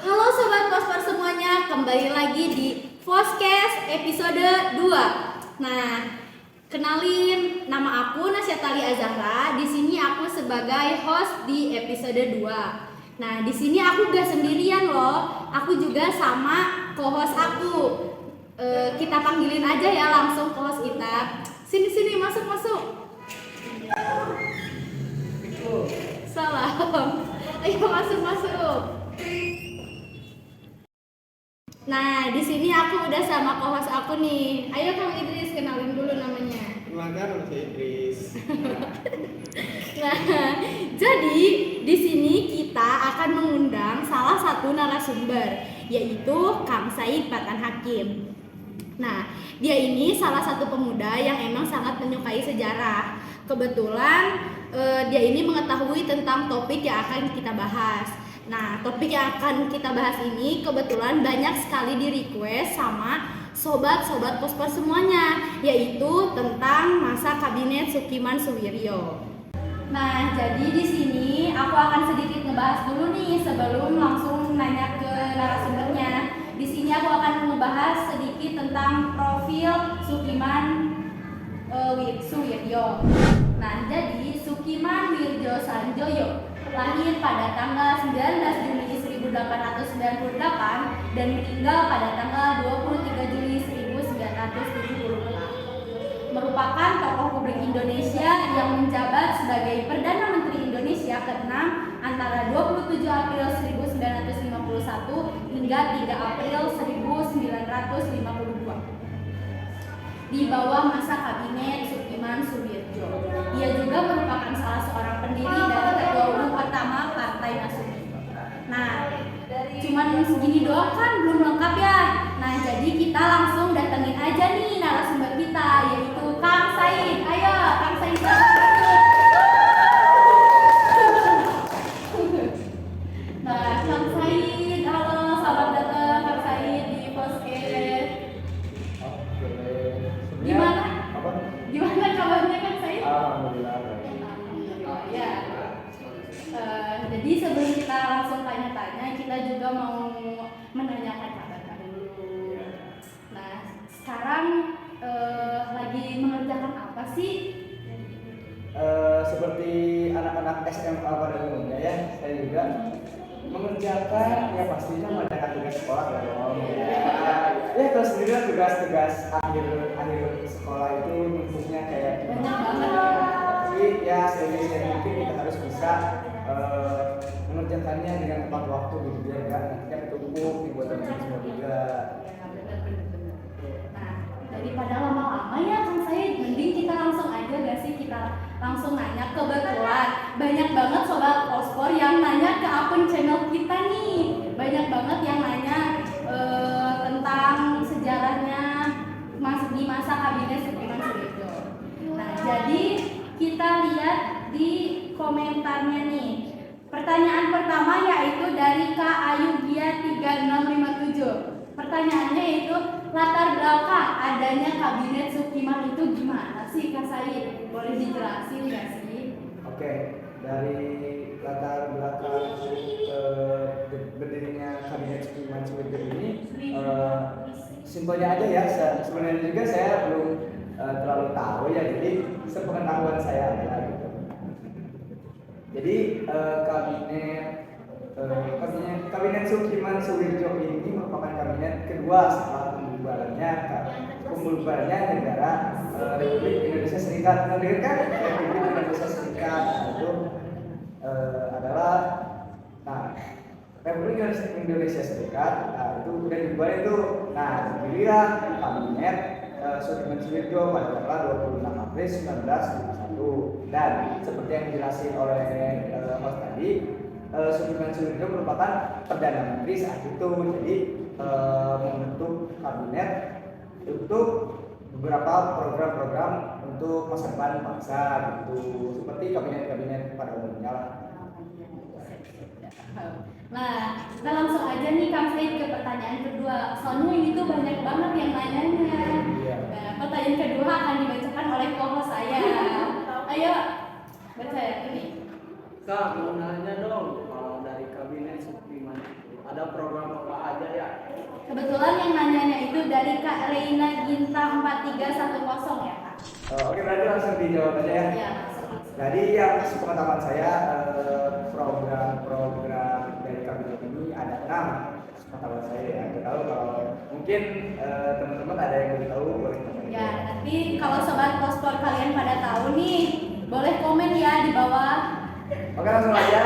Halo Sobat Posper semuanya, kembali lagi di Foscast episode 2. Nah, kenalin, nama aku Nasyatali Azahra. Di sini aku sebagai host di episode 2. Nah, di sini aku gak sendirian loh. Aku juga sama co-host aku. Kita panggilin aja ya langsung co-host kita. Sini masuk. Salam. Ayo masuk. Nah, di sini aku udah sama co-host aku nih. Ayo Kang Idris, kenalin dulu namanya. Gimana nama saya Idris? Nah, jadi di sini kita akan mengundang salah satu narasumber, yaitu Kang Said Patan Hakim. Nah, dia ini salah satu pemuda yang emang sangat menyukai sejarah. Kebetulan dia ini mengetahui tentang topik yang akan kita bahas. Nah, topik yang akan kita bahas ini kebetulan banyak sekali di request sama sobat-sobat Posper semuanya, yaitu tentang masa kabinet Sukiman Suwiryo. Nah, jadi di sini aku akan sedikit ngebahas dulu nih sebelum langsung nanya ke narasumbernya. Di sini aku akan ngebahas sedikit tentang profil Sukiman Suwiryo. Nah, jadi Sukiman Wirjo Sanjoyo lahir pada tanggal 19 Juli 1898 dan meninggal pada tanggal 23 Juli 1974. Merupakan tokoh publik Indonesia yang menjabat sebagai Perdana Menteri Indonesia ke-6 antara 27 April 1951 hingga 3 April 1952. Di bawah masa kabinet Sukiman Suwirjo. Ia juga merupakan salah seorang pendiri dari ketua umum pertama Partai Nasdem. Nah, cuman segini doang kan belum lengkap ya. Nah, jadi kita langsung datengin aja nih narasumber kita, yaitu Kang Said. Ayo, Kang Said. Nah, Kang Said, halo, selamat datang Kang Said di Podcast. Gimana kabarnya Kang Said? Alhamdulillah. Oh ya. Jadi sebelum kita langsung tanya-tanya, kita juga mau menanyakan kabar dulu. Nah, sekarang lagi mengerjakan apa sih? Seperti anak-anak SMA pada umumnya ya, saya juga mengerjakan ya pastinya mengerjakan tugas sekolah dong. Ya terus sendiri kan tugas-tugas akhir sekolah itu numpuknya kayak Banyak banget. tapi ya sehingga mungkin kita harus bisa mengerjakannya dengan tepat waktu gitu ya kan, nanti kan tumpuk dibuat teman semua juga. Bener. Nah, daripada lama-lama ya Kang Said, mending kita langsung aja gak sih, kita langsung nanya. Kebetulan banyak banget sobat Pospor yang nanya ke akun channel kita nih. Banyak banget yang nanya tentang sejarahnya di masa kabinet Sukiman Suwirjo. Nah, jadi kita lihat di komentarnya nih. Pertanyaan pertama yaitu dari Kak Ayugia 3657. Pertanyaannya itu, latar belakang adanya kabinet Sukiman itu gimana sih Kak Said? Boleh dijelasin nggak sih? Oke, dari latar belakang berdirinya kabinet Sukiman Suwirjo ini simpelnya aja ya. Sebenarnya juga saya belum terlalu tahu ya, jadi sepengetahuan saya aja gitu. Jadi kabinet Sukiman Suwirjo ini merupakan kabinet kedua setelah pembubarannya negara Republik Indonesia Serikat. Mendirikan Republik Indonesia Serikat itu adalah Republik Indonesia Serikat itu udah dibuat itu. Nah, dirilah kabinet Sukiman Suwirjo pada tanggal 26 April 1951. Dan seperti yang dijelasin oleh host tadi, Sukiman Suwirjo merupakan Perdana Menteri saat itu. Jadi membentuk kabinet untuk beberapa program-program untuk masa depan bangsa gitu, seperti kabinet-kabinet pada umumnya lah. Nah, kita langsung aja nih Kang Said ke pertanyaan kedua. Soalnya ini tuh banyak banget yang nanyanya. Nah, pertanyaan kedua akan dibacakan oleh co-host saya. Ayo, baca ya ini. Kak, mau nanya dong, kalau dari kabinet Sukiman itu ada program apa aja ya? Kebetulan yang nanyanya itu dari Kak Reina Ginta 4310 ya Kak? Oke, berarti langsung dijawab aja ya. Iya, langsung. Jadi yang sepengetahuan saya program-program dari kabinet ini ada 6 sepengetahuan saya ya. Kita tahu kalau mungkin teman-teman ada yang belum tahu boleh komen. Ya, nanti kalau sobat pospor kalian pada tahu nih, boleh komen ya di bawah. Oke, langsung aja.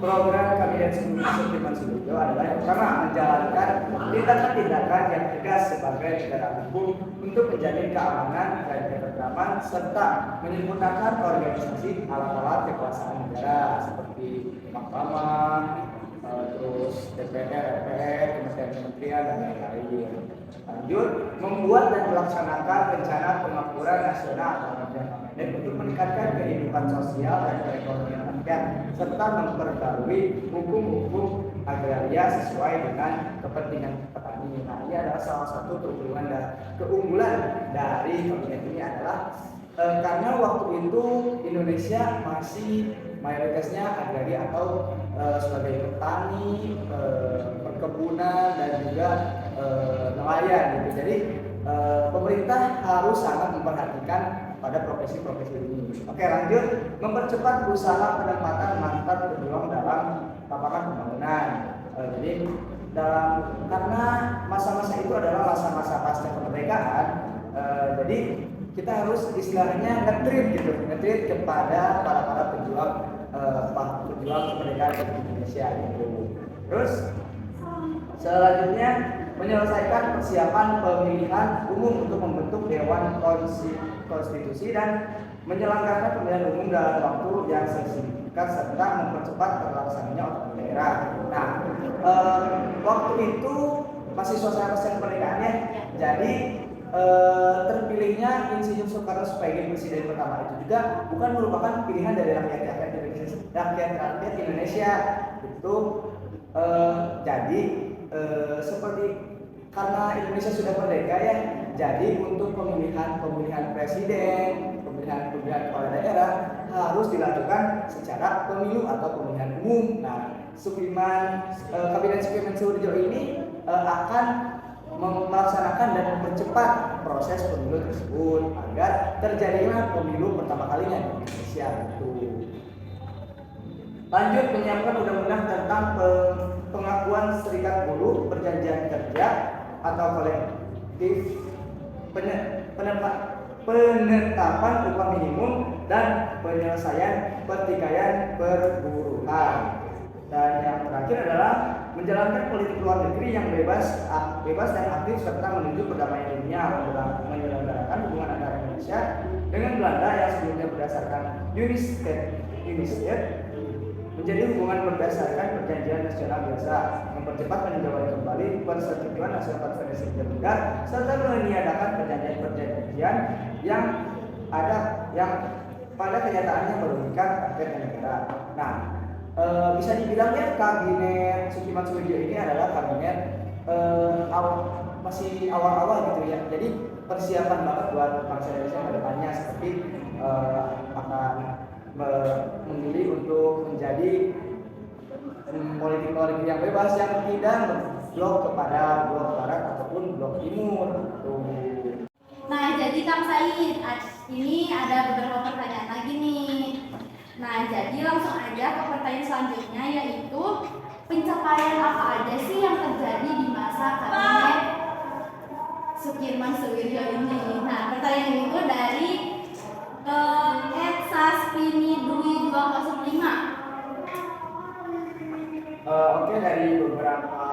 Program Kabinet Sudirman Sudiojo adalah yang pertama menjalankan tindakan-tindakan yang tegas sebagai negara hukum untuk menjamin keamanan dan ketentraman serta menyempurnakan organisasi alat-alat kekuasaan negara seperti mahkamah, terus DPR, MPR, kementerian-kementerian dan lain-lain. Lanjut, membuat dan melaksanakan rencana pemakmuran nasional atau permanen untuk meningkatkan kehidupan sosial dan perekonomian rakyat serta memperbarui hukum-hukum agraria sesuai dengan kepentingan petani. Nah, ini adalah salah satu keunggulan dari kabinet ini adalah karena waktu itu Indonesia masih mayoritasnya agraria atau sebagai petani, perkebunan dan juga nelayan gitu. Jadi pemerintah harus sangat memperhatikan pada profesi-profesi ini. Oke, lanjut, mempercepat usaha penempatan mantan pejuang dalam lapangan pembangunan. Jadi karena masa-masa itu adalah masa-masa pasca kemerdekaan, jadi kita harus istilahnya nge-treat kepada para pejuang kemerdekaan di Indonesia gitu. Terus selanjutnya menyelesaikan persiapan pemilihan umum untuk membentuk Dewan Konstitusi dan menyelenggarakan pemilihan umum dalam waktu yang singkat serta mempercepat terlaksananya otonomi daerah. Nah, waktu itu masih suasana pasca kemerdekaan ya. Jadi terpilihnya Insinyur Soekarno sebagai presiden pertama itu juga bukan merupakan pilihan dari rakyat Indonesia itu. Jadi seperti karena Indonesia sudah merdeka ya, jadi untuk pemilihan presiden, pemilihan kepala daerah harus dilakukan secara pemilu atau pemilihan umum. Nah, Kabinet Sudirman Sudiojo ini akan melaksanakan dan mempercepat proses pemilu tersebut agar terjadilah pemilu pertama kalinya di Indonesia itu. Lanjut, menyiapkan undang-undang tentang pengakuan serikat buruh, perjanjian kerja atau kolektif, penetapan upah minimum dan penyelesaian pertikaian perburuhan. Dan yang terakhir adalah menjalankan politik luar negeri yang bebas dan aktif serta menuju perdamaian dunia, menyelenggarakan hubungan antara Indonesia dengan Belanda yang sebelumnya berdasarkan Uni State menjadi hubungan berdasarkan perjanjian nasional biasa, mempercepat peninjauan kembali persetujuan hasil konferensi Bermuda serta meniadakan perjanjian-perjanjian yang pada kenyataannya merugikan rakyat dan negara. Nah, bisa dibilang ya Kabinet Sudirman Sudiojo ini adalah kabinet masih awal-awal gitu ya. Jadi persiapan banget buat bangsa Indonesia ke depannya seperti akan memilih untuk menjadi politik yang bebas yang tidak berblok kepada blok barat ataupun blok timur. Nah, jadi Kang Said, ini ada beberapa pertanyaan lagi nih. Nah, jadi langsung aja ke pertanyaan selanjutnya, yaitu pencapaian apa aja sih yang terjadi di masa kabinet Sudirman Sudiojo ini. Nah, pertanyaan itu dari Saspini Dwi 205. Oke, dari beberapa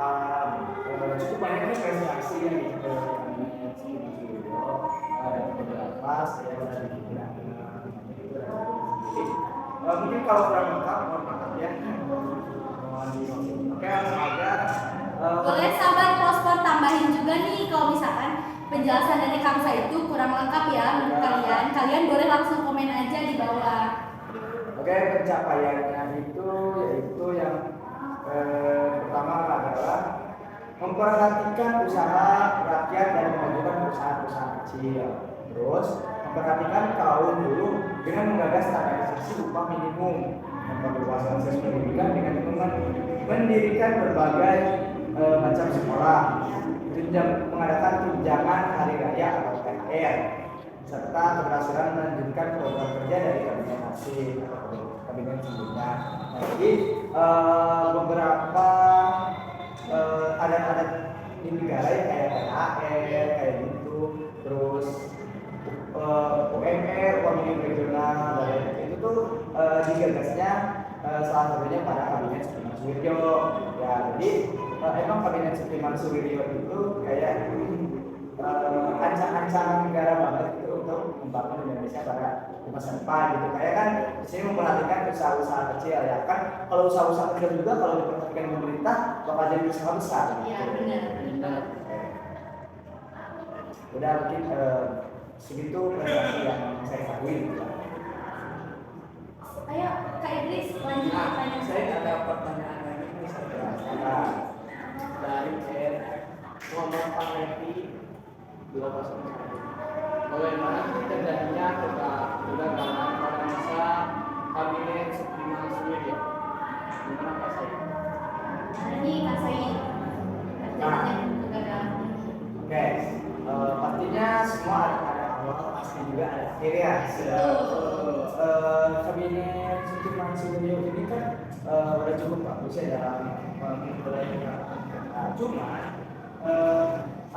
cukup banyaknya prestasi yang kabinet Sudirman Sudiojo, ada beberapa saya dari mungkin kalau kurang lengkap mohon maaf ya. Oke, langsung aja. Boleh sahabat pospor tambahin juga nih kalau misalkan penjelasan dari Kang Said itu kurang lengkap ya menurut kalian boleh langsung komen aja di bawah. Oke, pencapaiannya itu yaitu yang pertama adalah memperhatikan usaha rakyat dan memajukan perusahaan-perusahaan kecil. Terus memperhatikan kaum buruh dengan menggagas standarisasi upah minimum, memperluas akses pendidikan dengan mendirikan berbagai macam sekolah, mengadakan tunjangan hari raya atau THR, serta keberhasilan melanjutkan program kerja dari kabinet hasil atau kabinet sebelumnya. Nah, jadi beberapa adat-adat di negara yang kayak THR kayak gitu, terus UMR, upah minimum regional, itu tuh digagasnya salah satunya pada kabinet Supriman Suwirjo. Ya, jadi emang kabinet Supriman Suwirjo itu kayak ancang-ancang negara banget itu untuk membangun Indonesia pada masa depan gitu. Kayak kan di sini memperhatikan usaha-usaha kecil ya kan. Kalau usaha-usaha kecil juga kalau diperhatikan pemerintah bakal jadi usaha besar. Iya benar. Udah mungkin segitu presentasi yang saya ketahui. Ayo Kak Idris lanjut pertanyaan. Saya ada pertanyaan lagi nih dari Muhammad Fahri 201. Bagaimana terjadinya kegagalan pada masa kabinet Supriman Suwirjo? Gimana Pak Said? Ini Kak Said. Kegagalan. Oke, pastinya semua ada awal, pasti juga ada akhir ya. Kabinet Supriman Suwirjo ini kan udah cukup bagus ya dalam memperoleh. Cuma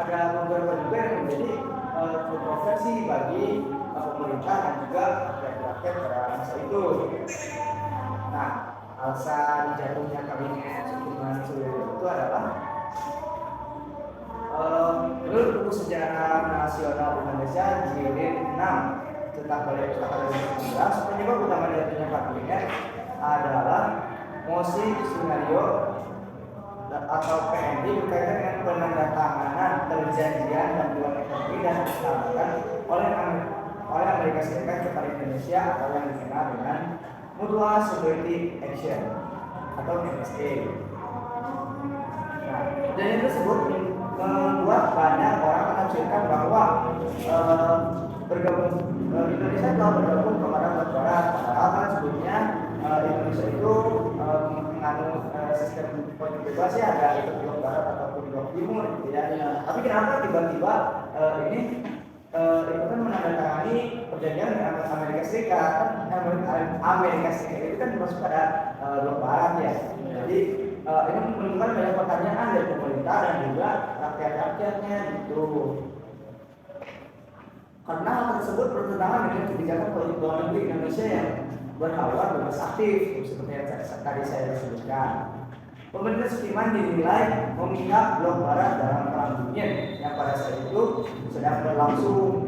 ada beberapa juga yang menjadi kontroversi bagi pemerintah dan juga rakyat pada masa itu. Nah, alasan jatuhnya kabinet Supriman Suwirjo itu adalah menurut buku sejarah nasional Indonesia jilid 6 tentang Balai Pustaka 2019, penyebab utama jatuhnya kabinet adalah mosi Sunario atau PNI berkaitan dengan penandatanganan perjanjian bantuan ekonomi dan keselamatan oleh Amerika Serikat kepada Indonesia atau yang dikenal dengan Mutual Security Action atau MSA. Nah, kejadian tersebut membuat banyak orang menafsirkan bahwa Indonesia telah bergabung kepada Blok Barat, padahal kan sebelumnya Indonesia itu menganut sistem politik bebas ya, ada itu Blok Barat ataupun Blok Timur gitu ya. Tapi kenapa tiba-tiba ini itu kan menandatangani perjanjian dengan Amerika Serikat? Amerika Serikat itu kan masuk pada Blok Barat ya. Jadi ini menimbulkan banyak pertanyaan dari pemerintah dan juga rakyat-rakyatnya gitu. Karena hal tersebut bertentangan dengan kebijakan politik luar negeri Indonesia yang berhaluan bebas aktif, seperti yang tadi saya sebutkan. Pemerintah Supriman dinilai memihak Blok Barat dalam perang dingin yang pada saat itu sedang berlangsung.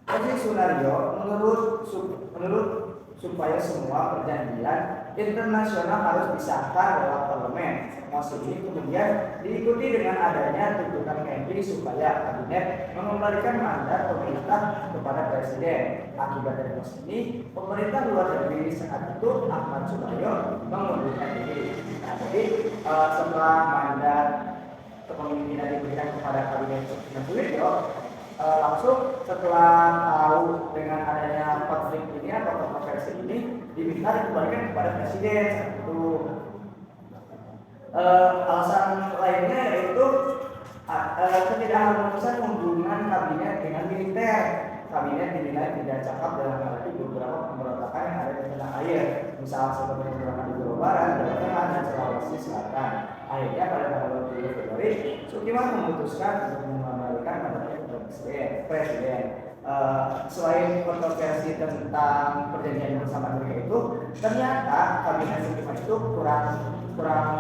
Posisi Sunario menurut supaya semua perjanjian internasional harus disahkan lewat parlemen. Mosi ini kemudian diikuti dengan adanya tuntutan PNI supaya kabinet mengembalikan mandat pemerintah kepada presiden. Akibat dari mosi ini, pemerintah luar negeri saat itu Ahmad Subaryo mengundurkan diri. Nah, jadi setelah mandat kepemimpinan diberikan kepada kabinet Supriman Suwirjo, langsung setelah tahu dengan adanya konflik ini atau kontroversi ini diminta dikembalikan kepada presiden. Itu alasan lainnya yaitu ketidakharmonisan hubungan kabinet dengan militer. Kabinet dinilai tidak cakap dalam menghadapi beberapa pemberontakan yang ada di tanah air, misalnya seperti pemberontakan di Jawa Barat, Jawa Tengah, dan Sulawesi Selatan. Akhirnya pada tanggal 20 Februari, Supriman memutuskan untuk mengembalikan mandatnya kepada presiden. Selain kontroversi tentang perjanjian bersama Amerika itu, ternyata kabinet Supriman itu kurang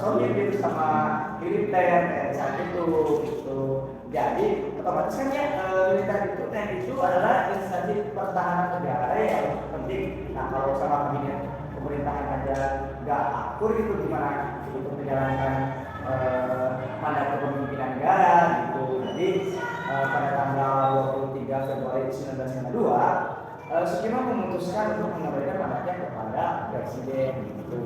solid gitu sama militer saat itu gitu. Jadi otomatis kan ya militer itu TNI itu adalah instansi pertahanan negara yang penting. Nah, kalau sama kabinet pemerintahan aja nggak akur gitu gimana untuk menjalankan mandat kepemimpinan negara gitu. Jadi pada tanggal 23 Februari 1952 Supriman memutuskan untuk mengembalikan mandatnya kepada presiden gitu.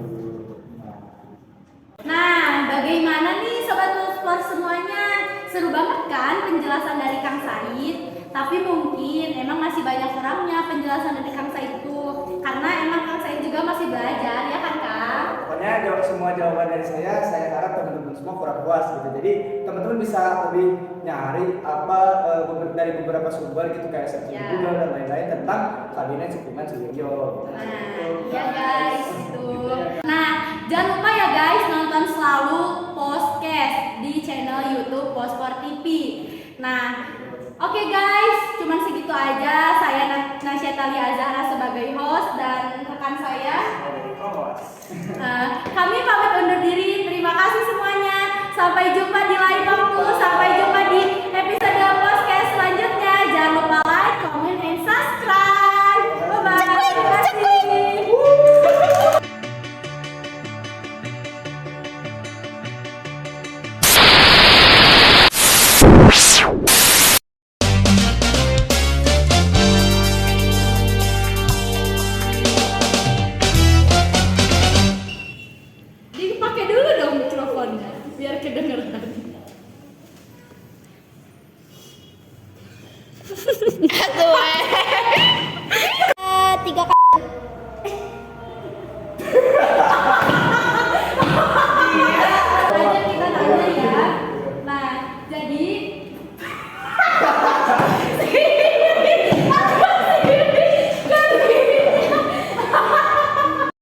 Nah, bagaimana nih Sobat Explore semuanya? Seru banget kan penjelasan dari Kang Said? Tapi mungkin emang masih banyak kurangnya penjelasan dari Kang Said itu. Karena emang Kang Said juga masih belajar, ya kan Kang? Pokoknya jawab semua sama jawaban dari saya harap teman-teman semua kurang puas gitu. Jadi teman-teman bisa lebih nyari apa dari beberapa sumber gitu kayak search Ya. Google dan lain-lain tentang kabinet suplemen Suwirjo. Nah, ya guys, itu. Nah, jangan lupa ya guys nonton selalu podcast di channel YouTube Pospor TV. Nah, oke guys, cuman segitu aja. Saya Nasyatali Azhara sebagai host dan rekan saya. Kami pamit undur diri. Terima kasih semuanya. Sampai jumpa di lain waktu.